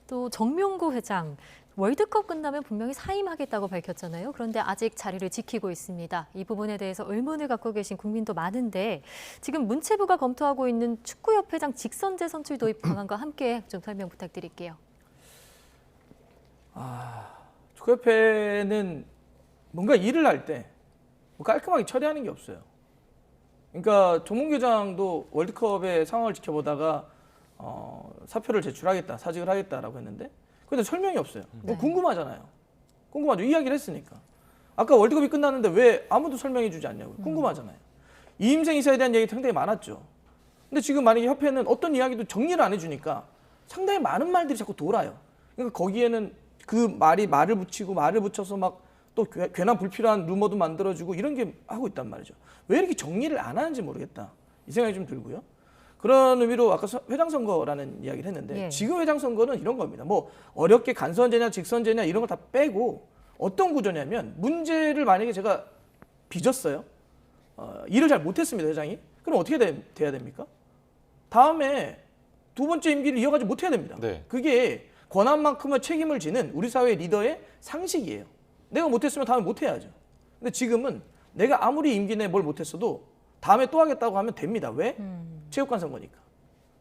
또 정명구 회장, 월드컵 끝나면 분명히 사임하겠다고 밝혔잖아요. 그런데 아직 자리를 지키고 있습니다. 이 부분에 대해서 의문을 갖고 계신 국민도 많은데 지금 문체부가 검토하고 있는 축구협회장 직선제 선출 도입 방안과 함께 좀 설명 부탁드릴게요. 축구협회는 뭔가 일을 할 때 깔끔하게 처리하는 게 없어요. 그러니까 정몽규 회장도 월드컵의 상황을 지켜보다가 사표를 제출하겠다, 사직을 하겠다라고 했는데 근데 설명이 없어요. 궁금하잖아요. 궁금하죠. 이야기를 했으니까. 아까 월드컵이 끝났는데 왜 아무도 설명해 주지 않냐고요. 궁금하잖아요. 이임생 이사에 대한 얘기 상당히 많았죠. 근데 지금 만약에 협회는 어떤 이야기도 정리를 안 해주니까 상당히 많은 말들이 자꾸 돌아요. 그러니까 거기에는 그 말을 붙이고 말을 붙여서 막 또 괜한 불필요한 루머도 만들어주고 이런 게 하고 있단 말이죠. 왜 이렇게 정리를 안 하는지 모르겠다. 이 생각이 좀 들고요. 그런 의미로 아까 회장 선거라는 이야기를 했는데 예. 지금 회장 선거는 이런 겁니다. 뭐 어렵게 간선제냐 직선제냐 이런 거 다 빼고 어떤 구조냐면 문제를 만약에 제가 빚었어요. 일을 잘 못했습니다, 회장이. 그럼 어떻게 돼야 됩니까? 다음에 두 번째 임기를 이어가지 못해야 됩니다. 네. 그게 권한만큼의 책임을 지는 우리 사회의 리더의 상식이에요. 내가 못했으면 다음에 못해야죠. 근데 지금은 내가 아무리 임기 내에 뭘 못했어도 다음에 또 하겠다고 하면 됩니다. 왜? 체육관 선거니까.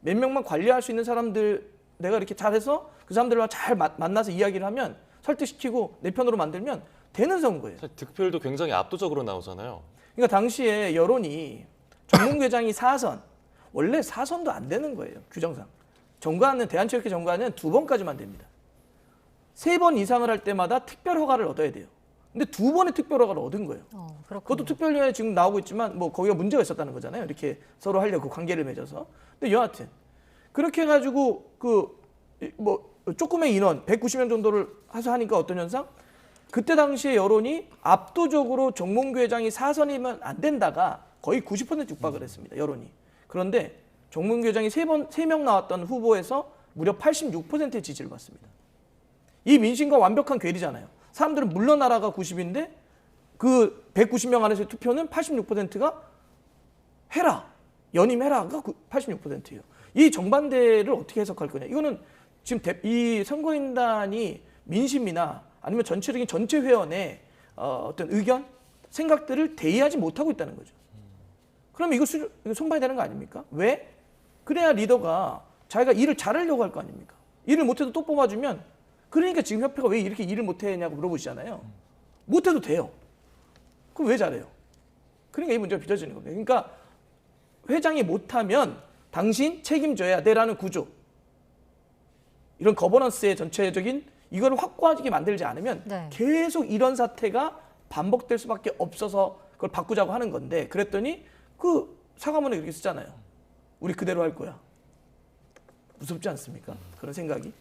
몇 명만 관리할 수 있는 사람들 내가 이렇게 잘해서 그 사람들과 잘 만나서 이야기를 하면 설득시키고 내 편으로 만들면 되는 선거예요. 사실 득표율도 굉장히 압도적으로 나오잖아요. 그러니까 당시에 여론이 정몽규 회장이 4선, 원래 4선도 안 되는 거예요. 규정상. 정관은 대한체육회 정관은 2번까지만 됩니다. 3번 이상을 할 때마다 특별 허가를 얻어야 돼요. 근데 2번의 특별 허가를 얻은 거예요. 그것도 특별위원회 지금 나오고 있지만 뭐 거기가 문제가 있었다는 거잖아요. 이렇게 서로 하려고 관계를 맺어서. 근데 여하튼 그렇게 해가지고 그 뭐 조금의 인원 190명 정도를 해서 하니까 어떤 현상? 그때 당시에 여론이 압도적으로 정몽규 회장이 4선이면 안 된다가 거의 90% 육박을 했습니다. 여론이. 그런데 정몽규 회장이 3명 나왔던 후보에서 무려 86%의 지지를 받습니다. 이 민심과 완벽한 괴리잖아요. 사람들은 물러나라가 90인데 그 190명 안에서의 투표는 86%가 해라, 연임해라가 86%예요. 이 정반대를 어떻게 해석할 거냐. 이거는 지금 이 선거인단이 민심이나 아니면 전체적인 전체 회원의 어떤 의견, 생각들을 대의하지 못하고 있다는 거죠. 그러면 이거 손봐야 되는 거 아닙니까? 왜? 그래야 리더가 자기가 일을 잘하려고 할 거 아닙니까? 일을 못해도 또 뽑아주면 그러니까 지금 협회가 왜 이렇게 일을 못했냐고 물어보시잖아요. 못해도 돼요. 그럼 왜 잘해요? 그러니까 이 문제가 빚어지는 겁니다. 그러니까 회장이 못하면 당신 책임져야 돼라는 구조. 이런 거버넌스의 전체적인 이걸 확고하게 만들지 않으면 계속 이런 사태가 반복될 수밖에 없어서 그걸 바꾸자고 하는 건데 그랬더니 그 사과문에 이렇게 쓰잖아요. 우리 그대로 할 거야. 무섭지 않습니까? 그런 생각이.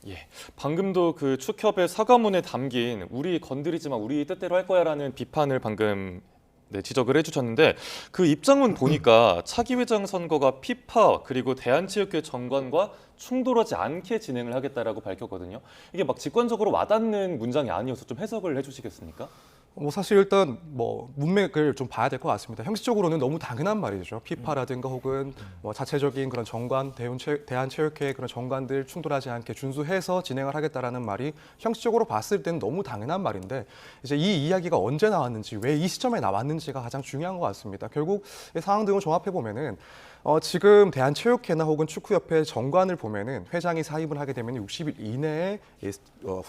예, 방금도 그 축협의 사과문에 담긴 우리 건드리지만 우리 뜻대로 할 거야라는 비판을 방금 지적을 해주셨는데 그 입장문 보니까 차기 회장 선거가 피파 그리고 대한체육회 정관과 충돌하지 않게 진행을 하겠다라고 밝혔거든요. 이게 막 직관적으로 와닿는 문장이 아니어서 좀 해석을 해주시겠습니까? 뭐 사실 일단 뭐 문맥을 좀 봐야 될 것 같습니다. 형식적으로는 너무 당연한 말이죠. 피파라든가 혹은 뭐 자체적인 그런 정관, 대한체육회 그런 정관들 충돌하지 않게 준수해서 진행을 하겠다라는 말이 형식적으로 봤을 때는 너무 당연한 말인데 이제 이 이야기가 언제 나왔는지 왜 이 시점에 나왔는지가 가장 중요한 것 같습니다. 결국 이 상황 등을 종합해 보면은 지금 대한체육회나 혹은 축구협회 정관을 보면은 회장이 사임을 하게 되면 60일 이내에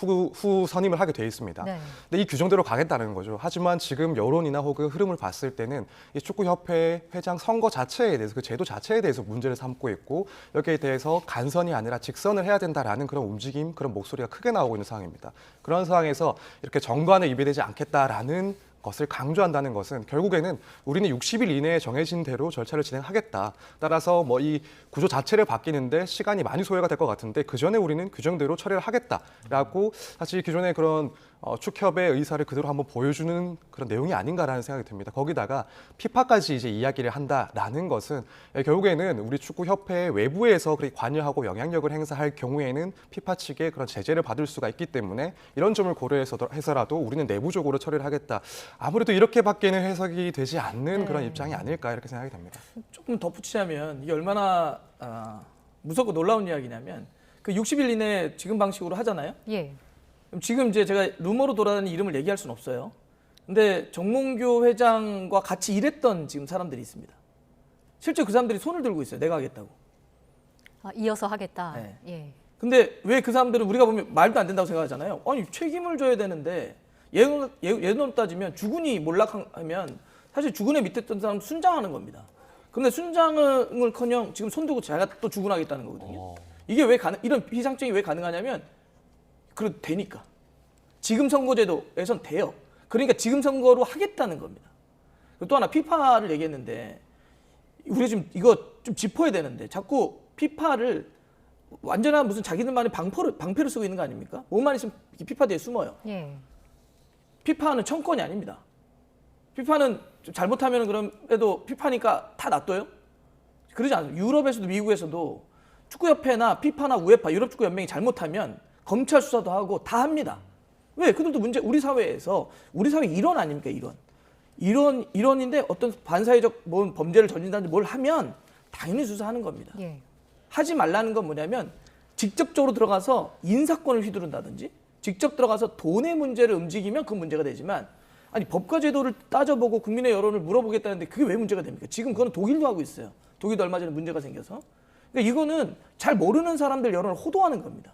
후 선임을 하게 돼 있습니다. 근데 이 규정대로 가겠다는 거죠. 하지만 지금 여론이나 혹은 흐름을 봤을 때는 이 축구협회 회장 선거 자체에 대해서 그 제도 자체에 대해서 문제를 삼고 있고 여기에 대해서 간선이 아니라 직선을 해야 된다라는 그런 움직임, 그런 목소리가 크게 나오고 있는 상황입니다. 그런 상황에서 이렇게 정관에 위배되지 않겠다라는 것을 강조한다는 것은 결국에는 우리는 60일 이내에 정해진 대로 절차를 진행하겠다. 따라서 뭐 이 구조 자체를 바뀌는데 시간이 많이 소요가 될 것 같은데 그 전에 우리는 규정대로 처리를 하겠다라고 사실 기존의 그런 축협의 의사를 그대로 한번 보여주는 그런 내용이 아닌가라는 생각이 듭니다. 거기다가 피파까지 이제 이야기를 한다라는 것은 결국에는 우리 축구협회 외부에서 그렇게 관여하고 영향력을 행사할 경우에는 피파 측의 그런 제재를 받을 수가 있기 때문에 이런 점을 고려해서라도 우리는 내부적으로 처리를 하겠다. 아무래도 이렇게밖에는 해석이 되지 않는 그런 입장이 아닐까 이렇게 생각이 됩니다. 조금 덧붙이자면 이게 얼마나 무섭고 놀라운 이야기냐면 그 60일 이내 지금 방식으로 하잖아요. 예. 그럼 지금 이제 제가 루머로 돌아다니는 이름을 얘기할 수는 없어요. 근데 정몽규 회장과 같이 일했던 지금 사람들이 있습니다. 실제 그 사람들이 손을 들고 있어요. 내가 하겠다고. 아, 이어서 하겠다. 네. 예. 근데 왜 그 사람들은 우리가 보면 말도 안 된다고 생각하잖아요. 아니 책임을 져야 되는데 예로 따지면 주군이 몰락하면 사실 주군의 밑에 있던 사람 순장하는 겁니다. 근데 순장을커녕 지금 손 들고 제가 또 주군하겠다는 거거든요. 이게 왜 이런 비상적이 왜 가능하냐면 되니까. 지금 선거제도에선 돼요. 그러니까 지금 선거로 하겠다는 겁니다. 또 하나 피파를 얘기했는데 우리 지금 이거 좀 짚어야 되는데 자꾸 피파를 완전한 무슨 자기들만의 방패를 쓰고 있는 거 아닙니까? 뭐만 있으면 피파 뒤에 숨어요. 예. 피파는 청권이 아닙니다. 피파는 좀 잘못하면 그럼에도 피파니까 다 놔둬요? 그러지 않아요. 유럽에서도 미국에서도 축구협회나 피파나 우에파 유럽축구연맹이 잘못하면 검찰 수사도 하고 다 합니다. 왜? 그들도 우리 사회 일원 아닙니까? 일원인데 어떤 반사회적 범죄를 저지른다든지 뭘 하면 당연히 수사하는 겁니다. 예. 하지 말라는 건 뭐냐면 직접적으로 들어가서 인사권을 휘두른다든지 직접 들어가서 돈의 문제를 움직이면 그건 문제가 되지만 아니 법과 제도를 따져보고 국민의 여론을 물어보겠다는데 그게 왜 문제가 됩니까? 지금 그거는 독일도 하고 있어요. 독일도 얼마 전에 문제가 생겨서. 그러니까 이거는 잘 모르는 사람들 여론을 호도하는 겁니다.